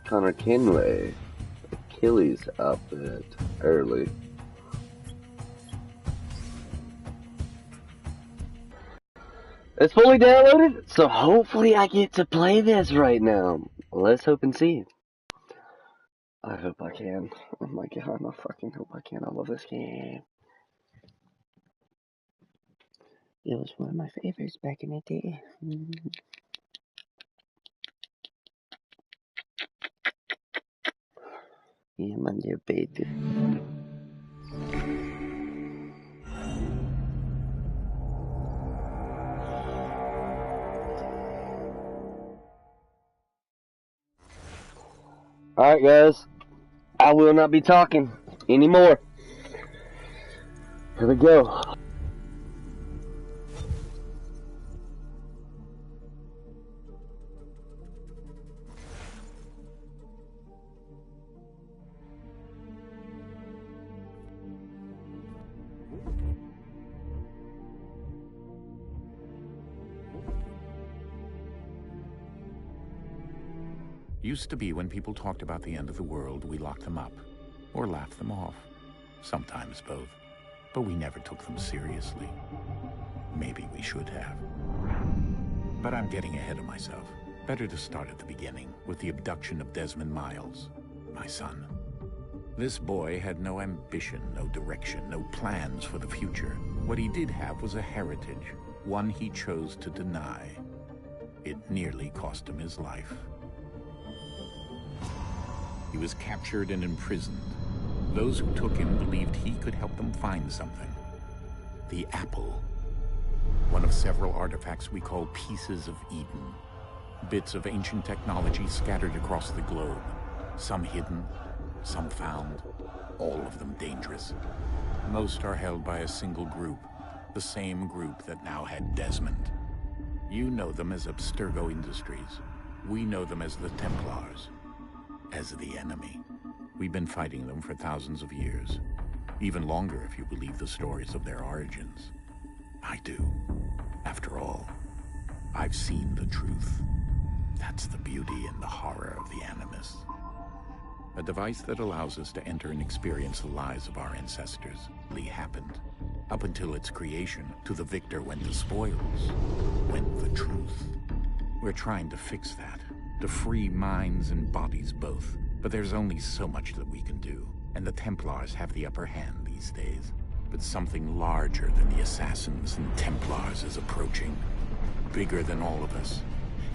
Connor Kenway, Achilles outfit, early. It's fully downloaded, so hopefully I get to play this right now. Let's hope and see. I hope I can. Oh my god, I fucking hope I can. I love this game. It was one of my favorites back in the day. Yeah, my dear baby. Alright guys, I will not be talking anymore. Here we go. Used to be when people talked about the end of the world, we locked them up, or laughed them off. Sometimes both. But we never took them seriously. Maybe we should have. But I'm getting ahead of myself. Better to start at the beginning, with the abduction of Desmond Miles, my son. This boy had no ambition, no direction, no plans for the future. What he did have was a heritage, one he chose to deny. It nearly cost him his life. He was captured and imprisoned. Those who took him believed he could help them find something. The apple. One of several artifacts we call pieces of Eden. Bits of ancient technology scattered across the globe. Some hidden, some found, all of them dangerous. Most are held by a single group, the same group that now had Desmond. You know them as Abstergo Industries. We know them as the Templars. As the enemy. We've been fighting them for thousands of years. Even longer if you believe the stories of their origins. I do. After all, I've seen the truth. That's the beauty and the horror of the Animus. A device that allows us to enter and experience the lives of our ancestors. Lee happened. Up until its creation, to the victor went the spoils, went the truth. We're trying to fix that. To free minds and bodies both. But there's only so much that we can do, and the Templars have the upper hand these days. But something larger than the Assassins and Templars is approaching. Bigger than all of us.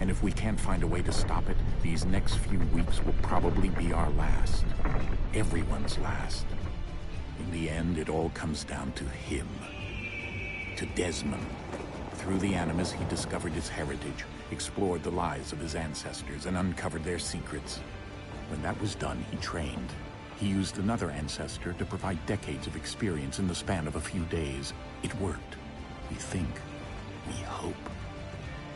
And if we can't find a way to stop it, these next few weeks will probably be our last. Everyone's last. In the end, it all comes down to him. To Desmond. Through the Animus, he discovered his heritage, explored the lives of his ancestors, and uncovered their secrets. When that was done, he trained. He used another ancestor to provide decades of experience in the span of a few days. It worked. We think. We hope.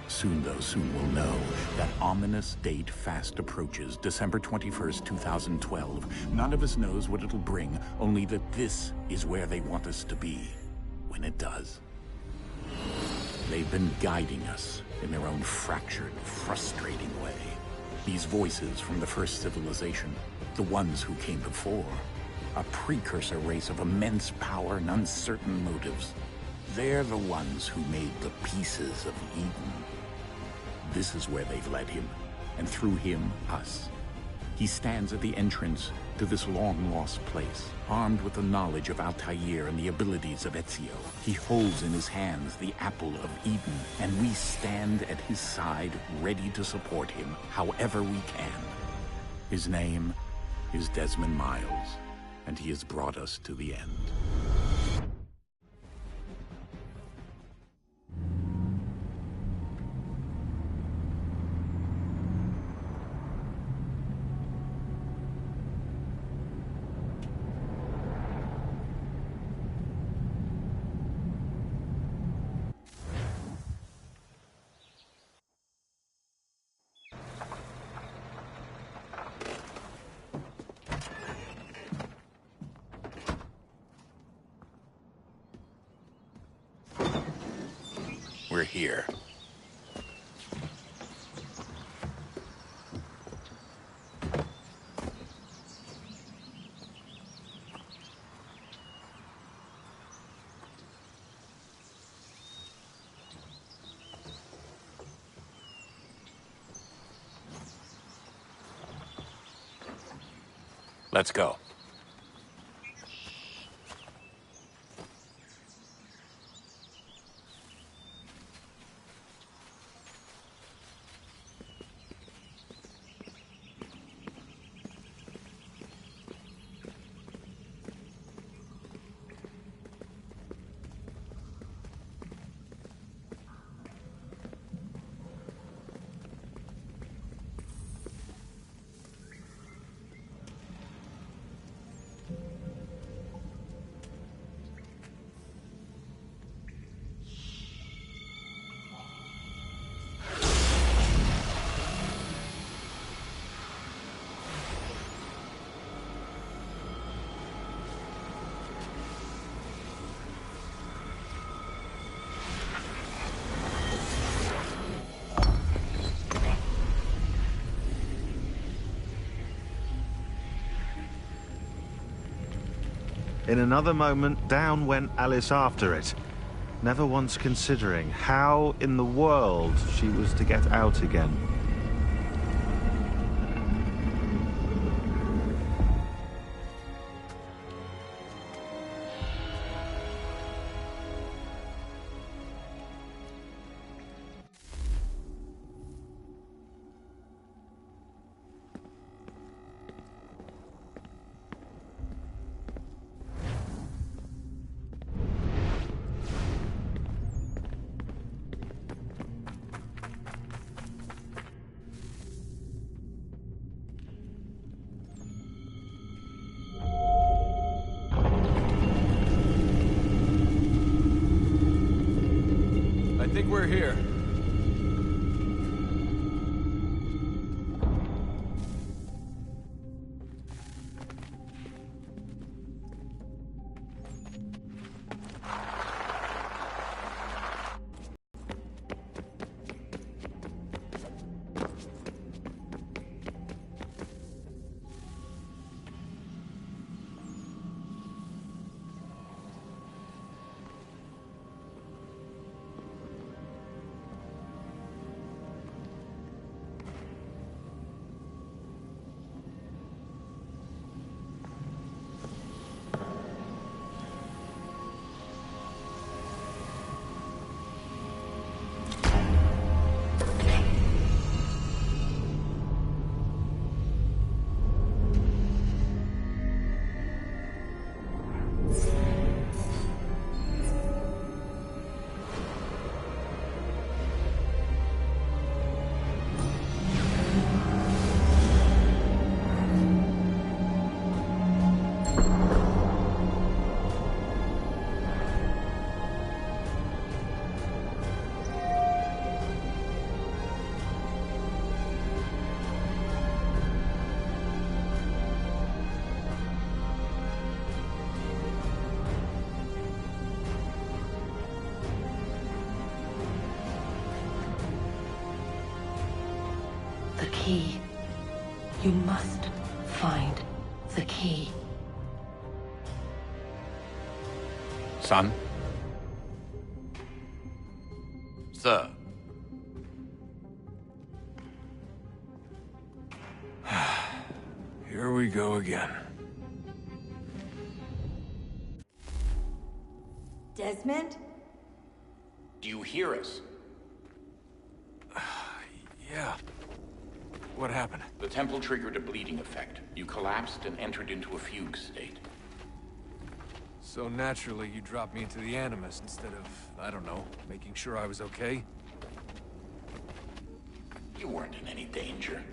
Soon, though, soon we'll know. That ominous date fast approaches, December 21st, 2012. None of us knows what it'll bring, only that this is where they want us to be. When it does. They've been guiding us in their own fractured, frustrating way. These voices from the first civilization, the ones who came before, a precursor race of immense power and uncertain motives. They're the ones who made the pieces of Eden. This is where they've led him, and through him, us. He stands at the entrance to this long-lost place, armed with the knowledge of Altair and the abilities of Ezio. He holds in his hands the apple of Eden, and we stand at his side, ready to support him however we can. His name is Desmond Miles, and he has brought us to the end. We're here. Let's go. In another moment, down went Alice after it, never once considering how in the world she was to get out again. I think we're here. The key. You must find the key. Son? Sir. Here we go again. Desmond? Do you hear us? Yeah. What happened? The temple triggered a bleeding effect. You collapsed and entered into a fugue state. So naturally, you dropped me into the Animus instead of, I don't know, making sure I was okay? You weren't in any danger.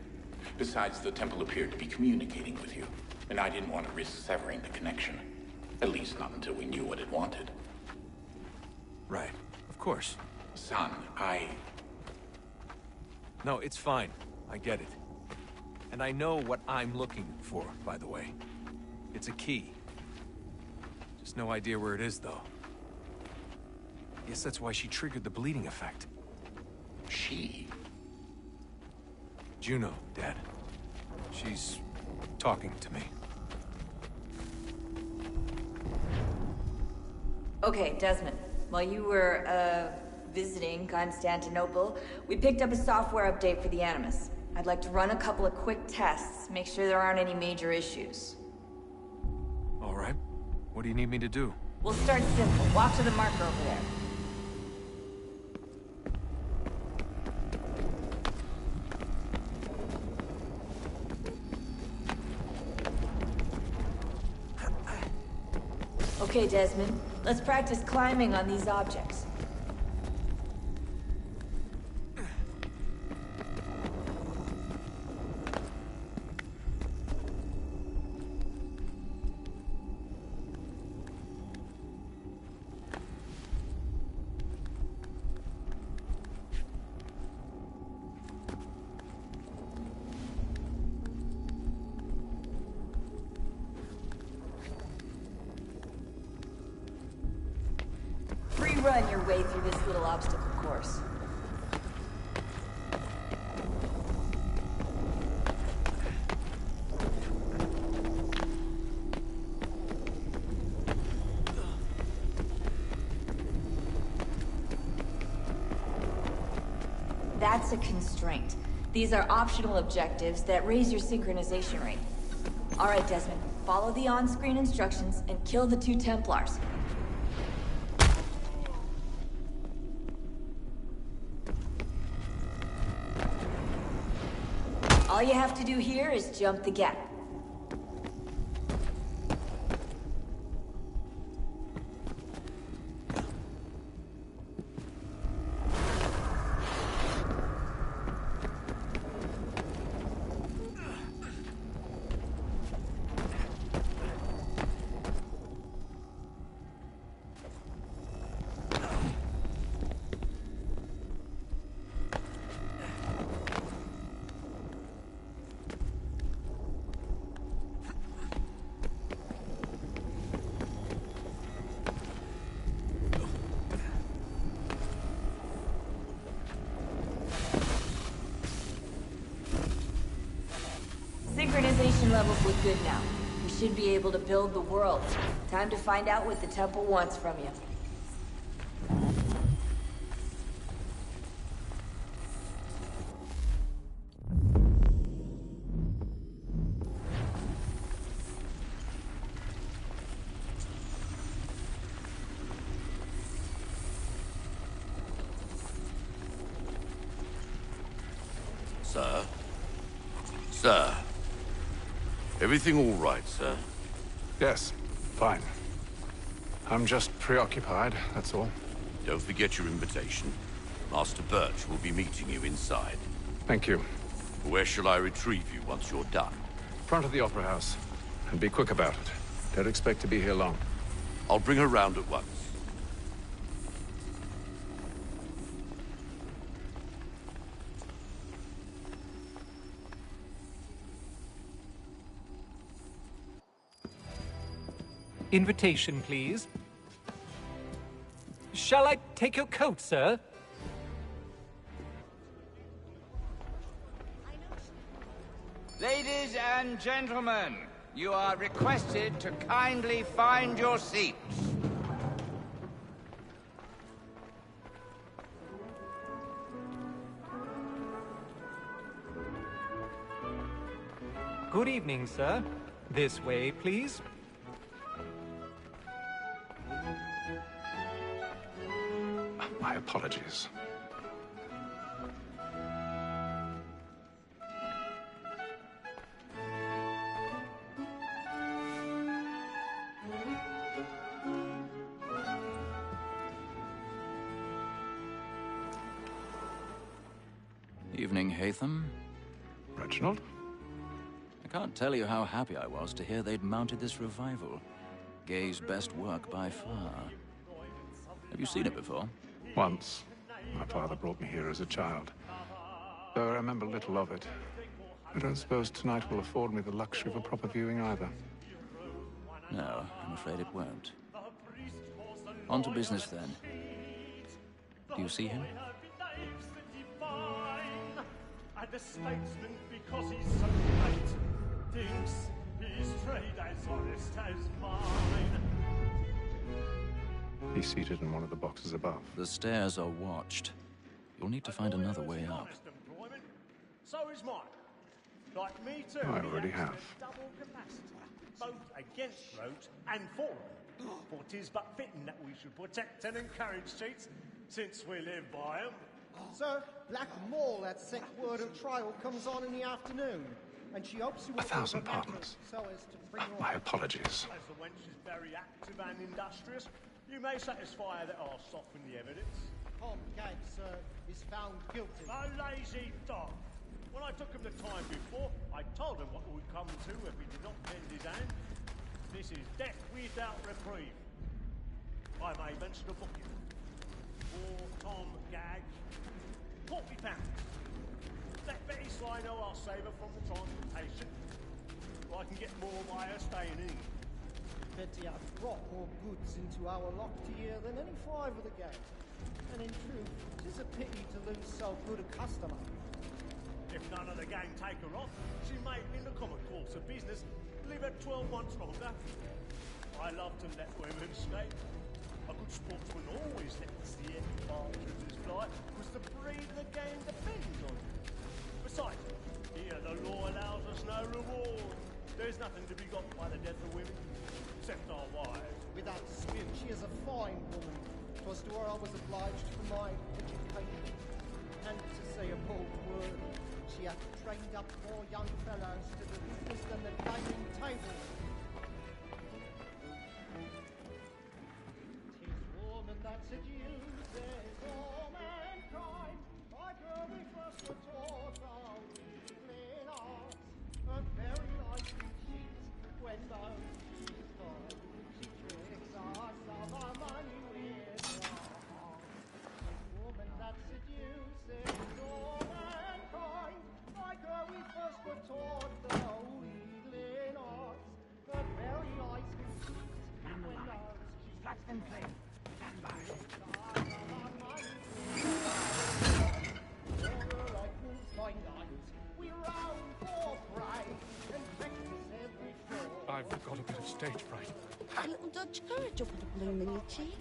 Besides, the temple appeared to be communicating with you, and I didn't want to risk severing the connection. At least not until we knew what it wanted. Right. Of course. Son, No, it's fine. I get it. And I know what I'm looking for, by the way. It's a key. Just no idea where it is, though. Guess that's why she triggered the bleeding effect. She? Juno, Dad. She's talking to me. Okay, Desmond. While you were, visiting Constantinople, we picked up a software update for the Animus. I'd like to run a couple of quick tests, make sure there aren't any major issues. What do you need me to do? We'll start simple. Walk to the marker over there. Okay, Desmond. Let's practice climbing on these objects. Run your way through this little obstacle course. That's a constraint. These are optional objectives that raise your synchronization rate. All right, Desmond. Follow the on-screen instructions and kill the 2 Templars. All you have to do here is jump the gap. Synchronization levels look good now. We should be able to build the world. Time to find out what the temple wants from you. Sir? Sir? Everything all right, sir? Yes, fine. I'm just preoccupied, that's all. Don't forget your invitation. Master Birch will be meeting you inside. Thank you. Where shall I retrieve you once you're done? Front of the Opera House. And be quick about it. Don't expect to be here long. I'll bring her round at once. Invitation, please. Shall I take your coat, sir? Ladies and gentlemen, you are requested to kindly find your seats. Good evening, sir. This way, please. My apologies. Evening, Hatham. Reginald? I can't tell you how happy I was to hear they'd mounted this revival. Gay's best work by far. Have you seen it before? Once. My father brought me here as a child. Though I remember little of it. I don't suppose tonight will afford me the luxury of a proper viewing either. No, I'm afraid it won't. On to business then. Do you see him? And the statesman, because he's so great, thinks his trade as honest as mine. He's seated in one of the boxes above. The stairs are watched. You'll need to find another way up. So is mine. Like me too. I already have. Double capacitor, both against rote and for. For 'tis but fitting that we should protect and encourage cheats, since we live by 'em. Sir, Black Mole had sent word of trial comes on in the afternoon, and she hopes you will 1,000 remember pardons. so as to bring her My on. apologies. As the wench is very active and industrious, you may satisfy her that I'll soften the evidence. Tom Gag, sir, is found guilty. A lazy dog. When I took him the time before, I told him what would come to if he did not bend his hand. This is death without reprieve. I may mention a booking. For Tom Gag, £40. Let Betty Sly know I'll save her from the transportation. Or I can get more by her staying in. Betty hath brought more goods into our locked year than any five of the gang. And in truth, 'tis a pity to lose so good a customer. If none of the gang take her off, she may, in the common course of business, live at 12 months longer. I love to let women escape. A good sportsman always lets the end partridges fly, because the breed of the game depends on it. Besides, here the law allows us no reward. There's nothing to be got by the death of women, except our wives. Without dispute, she is a fine woman. 'Twas to her I was obliged for my education. And to say a bold word, she hath trained up more young fellows to the business than the gaming table. 'Tis woman that seduces all mankind, like her we first were taught our evening arts. Her very life we cheat when those she's born. She tricks us of our money with her heart. 'Tis woman that seduces all mankind, like her we first were taught the wheedling arts. Her very eyes we cheat when those Flaps and play. Stand by. I've got a bit of stage fright. A little Dutch courage will put a bloom in your cheek.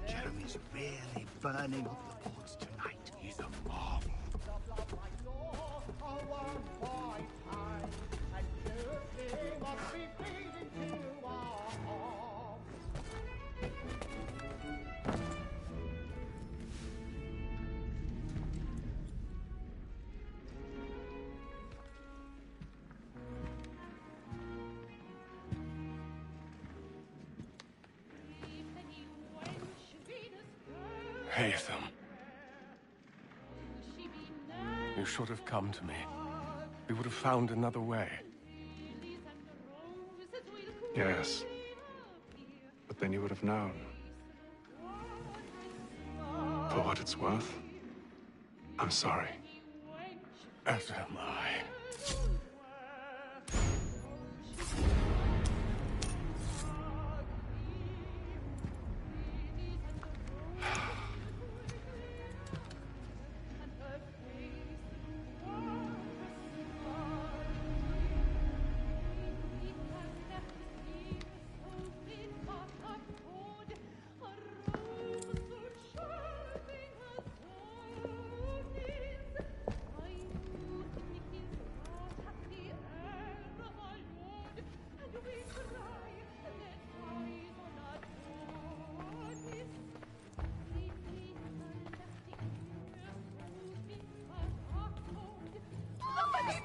Jeremy's really burning off the boards tonight. He's a marvel. Haytham. You should have come to me. We would have found another way. Yes. But then you would have known. For what it's worth, I'm sorry. As am I.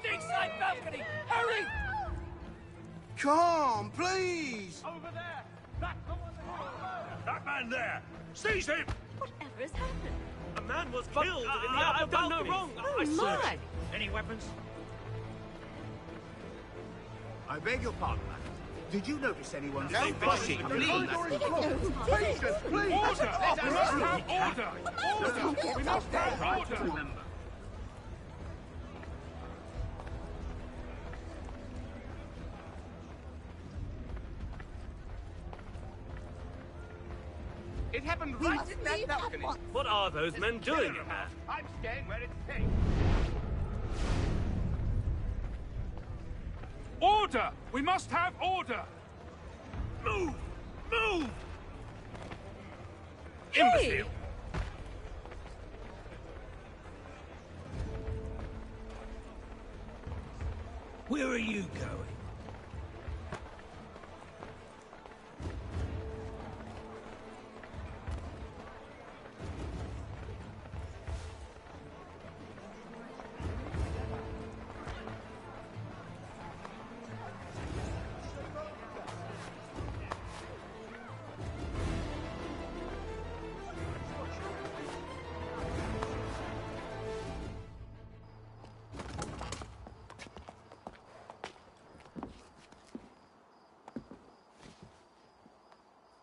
Stateside balcony! Hurry! Come, please! Over there! That the one That man there! Seize him! Whatever has happened? A man was killed in the upper I've done no balcony. wrong. Oh, I my! searched. Any weapons? I beg your pardon, madam. Did you notice anyone No pushing? pushing, Patience, please! Order! We must have order! Order! We must have order! Remember. It happened right in that balcony. What are those men doing in there? I'm staying where it's safe. Order! We must have order! Move! Move! Hey! Imbecile! Where are you going?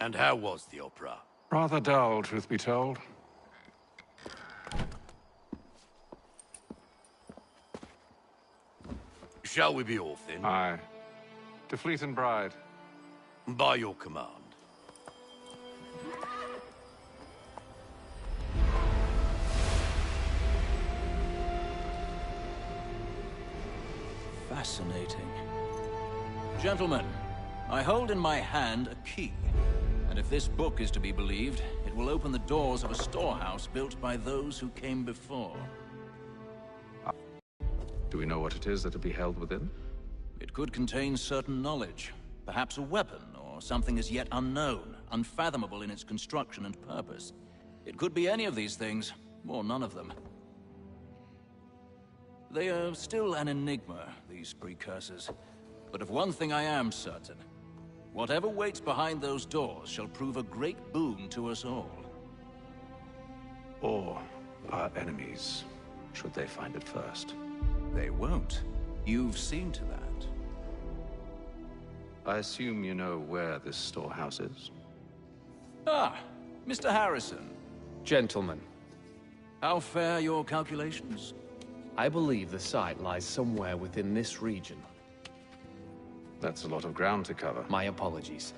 And how was the opera? Rather dull, truth be told. Shall we be off then? Aye. To Fleet and Bride. By your command. Fascinating. Gentlemen, I hold in my hand a key. And if this book is to be believed, it will open the doors of a storehouse built by those who came before. Do we know what it is that'll be held within? It could contain certain knowledge, perhaps a weapon, or something as yet unknown, unfathomable in its construction and purpose. It could be any of these things, or none of them. They are still an enigma, these precursors. But of one thing I am certain. Whatever waits behind those doors shall prove a great boon to us all. Or our enemies, should they find it first. They won't. You've seen to that. I assume you know where this storehouse is? Ah, Mr. Harrison. Gentlemen. How fare your calculations? I believe the site lies somewhere within this region. That's a lot of ground to cover. My apologies.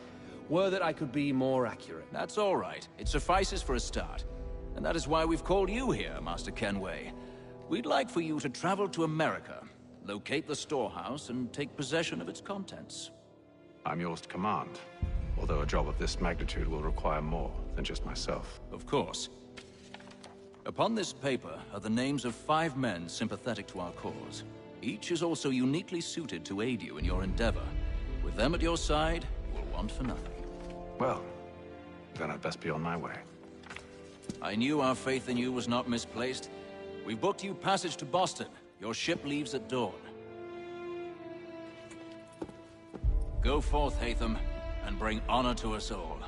Were that I could be more accurate. That's all right. It suffices for a start. And that is why we've called you here, Master Kenway. We'd like for you to travel to America, locate the storehouse, and take possession of its contents. I'm yours to command, although a job of this magnitude will require more than just myself. Of course. Upon this paper are the names of 5 men sympathetic to our cause. Each is also uniquely suited to aid you in your endeavor. With them at your side, you will want for nothing. Well, then I'd best be on my way. I knew our faith in you was not misplaced. We've booked you passage to Boston. Your ship leaves at dawn. Go forth, Hatham, and bring honor to us all.